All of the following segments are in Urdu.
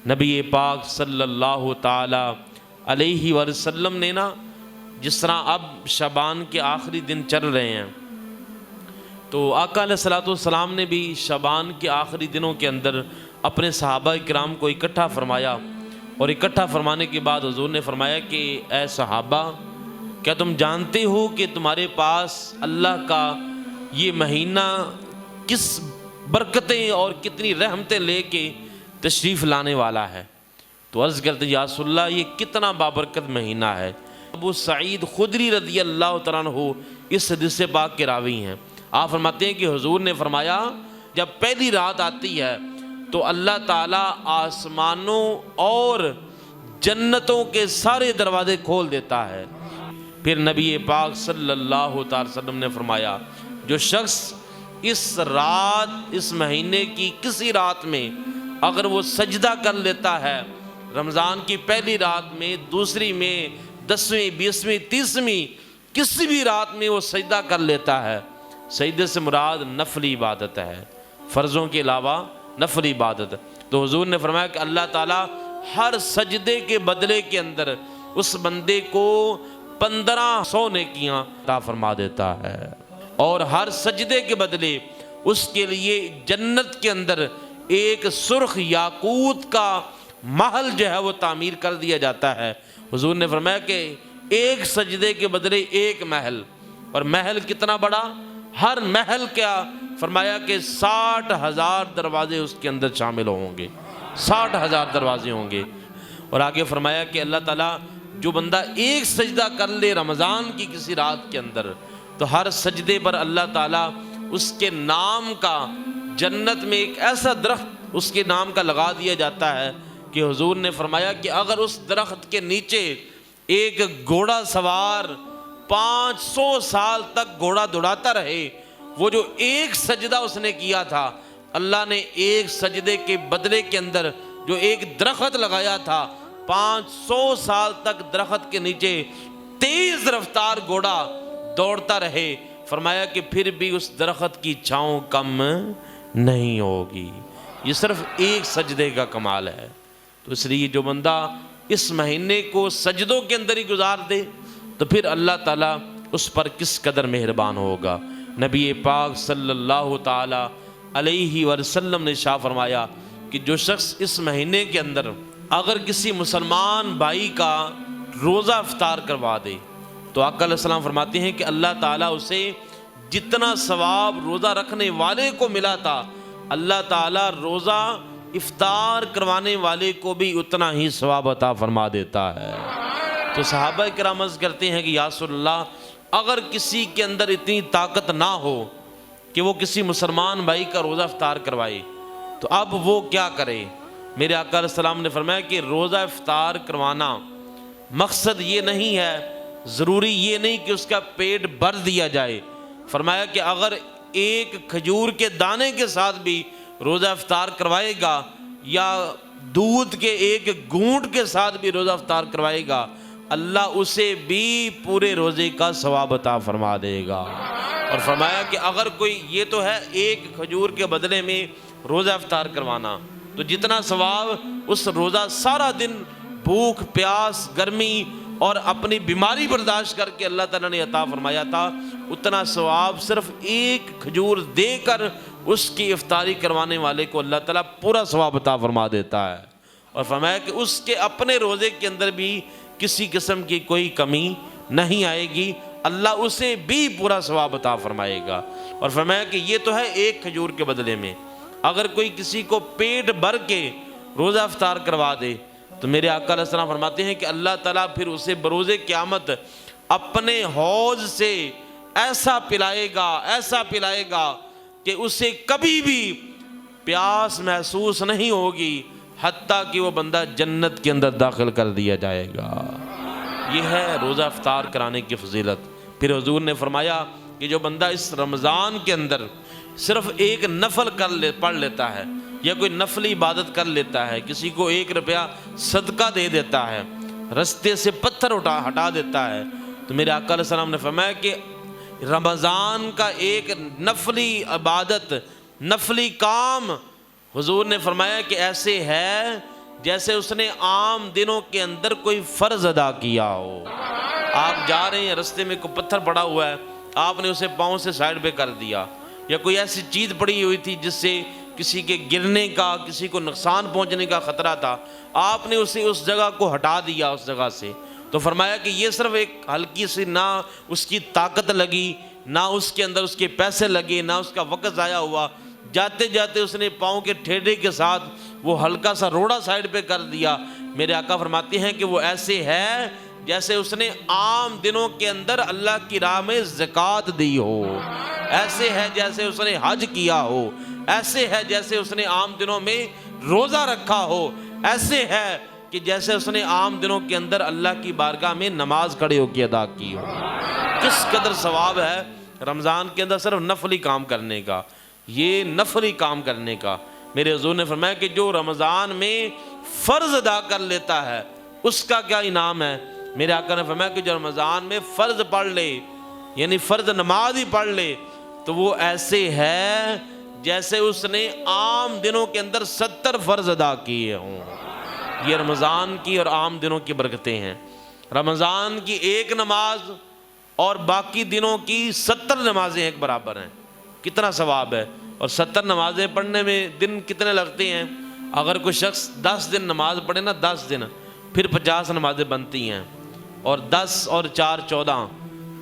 نبی پاک صلی اللہ تعالی علیہ وسلم نے جس طرح اب شعبان کے آخری دن چل رہے ہیں، تو آقا علیہ الصلوۃ والسلام نے بھی شعبان کے آخری دنوں کے اندر اپنے صحابہ کرام کو اکٹھا فرمایا، اور اکٹھا فرمانے کے بعد حضور نے فرمایا کہ اے صحابہ، کیا تم جانتے ہو کہ تمہارے پاس اللہ کا یہ مہینہ کس برکتیں اور کتنی رحمتیں لے کے تشریف لانے والا ہے؟ تو عرض کرتے ہیں یا رسول اللہ، یہ کتنا بابرکت مہینہ ہے۔ ابو سعید خدری رضی اللہ تعالیٰ عنہ اس حدیث پاک کے راوی ہیں۔ آپ فرماتے ہیں کہ حضور نے فرمایا جب پہلی رات آتی ہے تو اللہ تعالیٰ آسمانوں اور جنتوں کے سارے دروازے کھول دیتا ہے۔ پھر نبی پاک صلی اللہ تعالی وسلم نے فرمایا جو شخص اس مہینے کی کسی رات میں اگر وہ سجدہ کر لیتا ہے، رمضان کی پہلی رات میں، دوسری میں، 10ویں، 20ویں، 30ویں، کسی بھی رات میں وہ سجدہ کر لیتا ہے، سجدے سے مراد نفلی عبادت ہے، فرضوں کے علاوہ نفلی عبادت، تو حضور نے فرمایا کہ اللہ تعالیٰ ہر سجدے کے بدلے کے اندر اس بندے کو 1500 نیکیاں عطا فرما دیتا ہے، اور ہر سجدے کے بدلے اس کے لیے جنت کے اندر ایک سرخ یاقوت کا محل جو ہے وہ تعمیر کر دیا جاتا ہے۔ حضور نے فرمایا کہ ایک سجدے کے بدلے ایک محل، اور محل کتنا بڑا؟ ہر محل کیا فرمایا کہ 60,000 دروازے اس کے اندر شامل ہوں گے، 60,000 دروازے ہوں گے۔ اور آگے فرمایا کہ اللہ تعالیٰ جو بندہ ایک سجدہ کر لے رمضان کی کسی رات کے اندر، تو ہر سجدے پر اللہ تعالیٰ اس کے نام کا جنت میں ایک ایسا درخت اس کے نام کا لگا دیا جاتا ہے کہ حضور نے فرمایا کہ اگر اس درخت کے نیچے ایک گھوڑا سوار 500 سال تک گھوڑا دوڑاتا رہے، وہ جو ایک سجدہ اس نے کیا تھا، اللہ نے ایک سجدے کے بدلے کے اندر جو ایک درخت لگایا تھا، 500 سال تک درخت کے نیچے تیز رفتار گھوڑا دوڑتا رہے، فرمایا کہ پھر بھی اس درخت کی چھاؤں کم نہیں ہوگی۔ یہ صرف ایک سجدے کا کمال ہے۔ تو اس لیے جو بندہ اس مہینے کو سجدوں کے اندر ہی گزار دے تو پھر اللہ تعالیٰ اس پر کس قدر مہربان ہوگا۔ نبی پاک صلی اللہ تعالی علیہ وسلم نے ارشاد فرمایا کہ جو شخص اس مہینے کے اندر اگر کسی مسلمان بھائی کا روزہ افطار کروا دے تو آقا علیہ السلام فرماتے ہیں کہ اللہ تعالیٰ اسے جتنا ثواب روزہ رکھنے والے کو ملا تھا، اللہ تعالیٰ روزہ افطار کروانے والے کو بھی اتنا ہی ثواب عطا فرما دیتا ہے۔ تو صحابہ کرام عرض کرتے ہیں کہ یا رسول اللہ، اگر کسی کے اندر اتنی طاقت نہ ہو کہ وہ کسی مسلمان بھائی کا روزہ افطار کروائے تو اب وہ کیا کرے؟ میرے آقا علیہ السلام نے فرمایا کہ روزہ افطار کروانا مقصد یہ نہیں ہے، ضروری یہ نہیں کہ اس کا پیٹ بھر دیا جائے۔ فرمایا کہ اگر ایک کھجور کے دانے کے ساتھ بھی روزہ افطار کروائے گا یا دودھ کے ایک گھونٹ کے ساتھ بھی روزہ افطار کروائے گا، اللہ اسے بھی پورے روزے کا ثواب عطا فرما دے گا۔ اور فرمایا کہ اگر کوئی، یہ تو ہے ایک کھجور کے بدلے میں روزہ افطار کروانا، تو جتنا ثواب اس روزہ سارا دن بھوک پیاس گرمی اور اپنی بیماری برداشت کر کے اللہ تعالیٰ نے عطا فرمایا تھا، اتنا ثواب صرف ایک کھجور دے کر اس کی افطاری کروانے والے کو اللہ تعالیٰ پورا ثواب عطا فرما دیتا ہے۔ اور فرمایا کہ اس کے اپنے روزے کے اندر بھی کسی قسم کی کوئی کمی نہیں آئے گی، اللہ اسے بھی پورا ثواب عطا فرمائے گا۔ اور فرمایا کہ یہ تو ہے ایک کھجور کے بدلے میں، اگر کوئی کسی کو پیٹ بھر کے روزہ افطار کروا دے تو میرے آقا علیہ السلام فرماتے ہیں کہ اللہ تعالیٰ پھر اسے بروز قیامت اپنے حوض سے ایسا پلائے گا کہ اسے کبھی بھی پیاس محسوس نہیں ہوگی، حتیٰ کہ وہ بندہ جنت کے اندر داخل کر دیا جائے گا۔ یہ ہے روزہ افطار کرانے کی فضیلت۔ پھر حضور نے فرمایا کہ جو بندہ اس رمضان کے اندر صرف ایک نفل پڑھ لیتا ہے یا کوئی نفلی عبادت کر لیتا ہے، کسی کو 1 روپیہ صدقہ دے دیتا ہے، رستے سے پتھر ہٹا دیتا ہے، تو میرے آقا علیہ السلام نے فرمایا کہ رمضان کا ایک نفلی عبادت، نفلی کام، حضور نے فرمایا کہ ایسے ہے جیسے اس نے عام دنوں کے اندر کوئی فرض ادا کیا ہو۔ آپ جا رہے ہیں، رستے میں کوئی پتھر پڑا ہوا ہے، آپ نے اسے پاؤں سے سائڈ پہ کر دیا، یا کوئی ایسی چیز پڑی ہوئی تھی جس سے کسی کے گرنے کا، کسی کو نقصان پہنچنے کا خطرہ تھا، آپ نے اسے اس جگہ کو ہٹا دیا اس جگہ سے، تو فرمایا کہ یہ صرف ایک ہلکی سی، نہ اس کی طاقت لگی، نہ اس کے اندر اس کے پیسے لگے، نہ اس کا وقت ضائع ہوا، جاتے جاتے اس نے پاؤں کے ٹھیڈے کے ساتھ وہ ہلکا سا روڑا سائڈ پہ کر دیا۔ میرے آقا فرماتے ہیں کہ وہ ایسے ہے جیسے اس نے عام دنوں کے اندر اللہ کی راہ میں زکوٰۃ دی ہو، ایسے ہے جیسے اس نے حج کیا ہو، ایسے ہے جیسے اس نے عام دنوں میں روزہ رکھا ہو، ایسے ہے کہ جیسے اس نے عام دنوں کے اندر اللہ کی بارگاہ میں نماز کھڑے ہو کے ادا کی ہو۔ کس قدر ثواب ہے رمضان کے اندر صرف نفلی کام کرنے کا، یہ نفلی کام کرنے کا۔ میرے حضور نے فرمایا کہ جو رمضان میں فرض ادا کر لیتا ہے اس کا کیا انعام ہے۔ میرے آقا نے فرمایا کہ جو رمضان میں فرض پڑھ لے، یعنی فرض نماز ہی پڑھ لے، تو وہ ایسے ہے جیسے اس نے عام دنوں کے اندر 70 فرض ادا کیے ہوں۔ یہ رمضان کی اور عام دنوں کی برکتیں ہیں۔ رمضان کی ایک نماز اور باقی دنوں کی 70 نمازیں ایک برابر ہیں، کتنا ثواب ہے۔ اور 70 نمازیں پڑھنے میں دن کتنے لگتے ہیں؟ اگر کوئی شخص 10 دن نماز پڑھے نا، 10 دن، پھر 50 نمازیں بنتی ہیں، اور 10 اور 4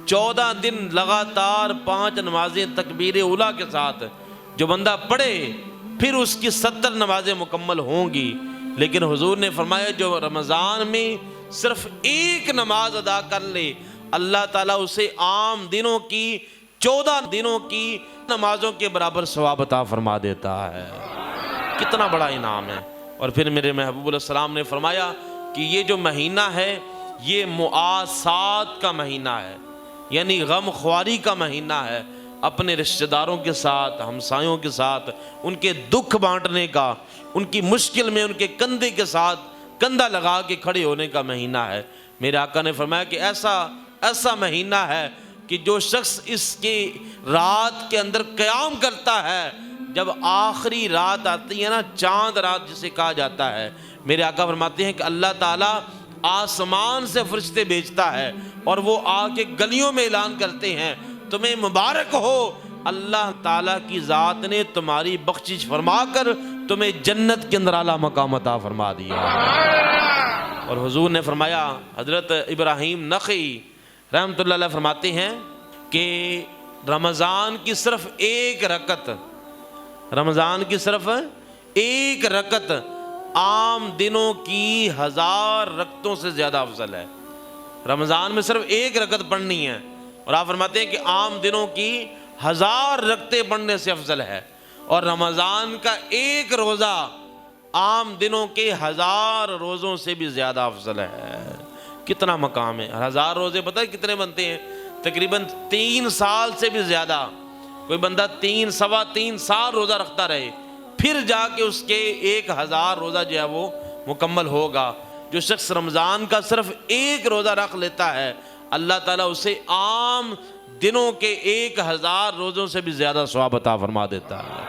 14 دن لگاتار 5 نمازیں تکبیر اولیٰ کے ساتھ جو بندہ پڑھے، پھر اس کی 70 نمازیں مکمل ہوں گی۔ لیکن حضور نے فرمایا جو رمضان میں صرف ایک نماز ادا کر لے، اللہ تعالیٰ اسے عام دنوں کی 14 دنوں کی نمازوں کے برابر ثواب عطا فرما دیتا ہے۔ کتنا بڑا انعام ہے۔ اور پھر میرے محبوب علیہ السلام نے فرمایا کہ یہ جو مہینہ ہے یہ مؤاسات کا مہینہ ہے، یعنی غم خواری کا مہینہ ہے، اپنے رشتہ داروں کے ساتھ، ہمسایوں کے ساتھ ان کے دکھ بانٹنے کا، ان کی مشکل میں ان کے کندھے کے ساتھ کندھا لگا کے کھڑے ہونے کا مہینہ ہے۔ میرے آقا نے فرمایا کہ ایسا مہینہ ہے کہ جو شخص اس کی رات کے اندر قیام کرتا ہے، جب آخری رات آتی ہے نا، چاند رات جسے کہا جاتا ہے، میرے آقا فرماتے ہیں کہ اللہ تعالیٰ آسمان سے فرشتے بھیجتا ہے اور وہ آ کے گلیوں میں اعلان کرتے ہیں تمہیں مبارک ہو، اللہ تعالیٰ کی ذات نے تمہاری بخشش فرما کر تمہیں جنت کے اندر اعلیٰ مقام عطا فرما دیا۔ اور حضور نے فرمایا، حضرت ابراہیم نخعی رحمۃ اللہ علیہ فرماتے ہیں کہ رمضان کی صرف ایک رکعت عام دنوں کی 1000 رکعتوں سے زیادہ افضل ہے۔ رمضان میں صرف ایک رکعت پڑھنی ہے، اور آپ فرماتے ہیں کہ عام دنوں کی 1000 رکعتیں پڑھنے سے افضل ہے، اور رمضان کا ایک روزہ عام دنوں کے 1000 روزوں سے بھی زیادہ افضل ہے۔ کتنا مقام ہے۔ 1000 روزے پتہ ہے کتنے بنتے ہیں؟ تقریباً 3 سال سے بھی زیادہ۔ کوئی بندہ 3 سال روزہ رکھتا رہے، پھر جا کے اس کے 1000 روزہ جو ہے وہ مکمل ہوگا۔ جو شخص رمضان کا صرف ایک روزہ رکھ لیتا ہے، اللہ تعالیٰ اسے عام دنوں کے 1000 روزوں سے بھی زیادہ ثواب عطا فرما دیتا ہے۔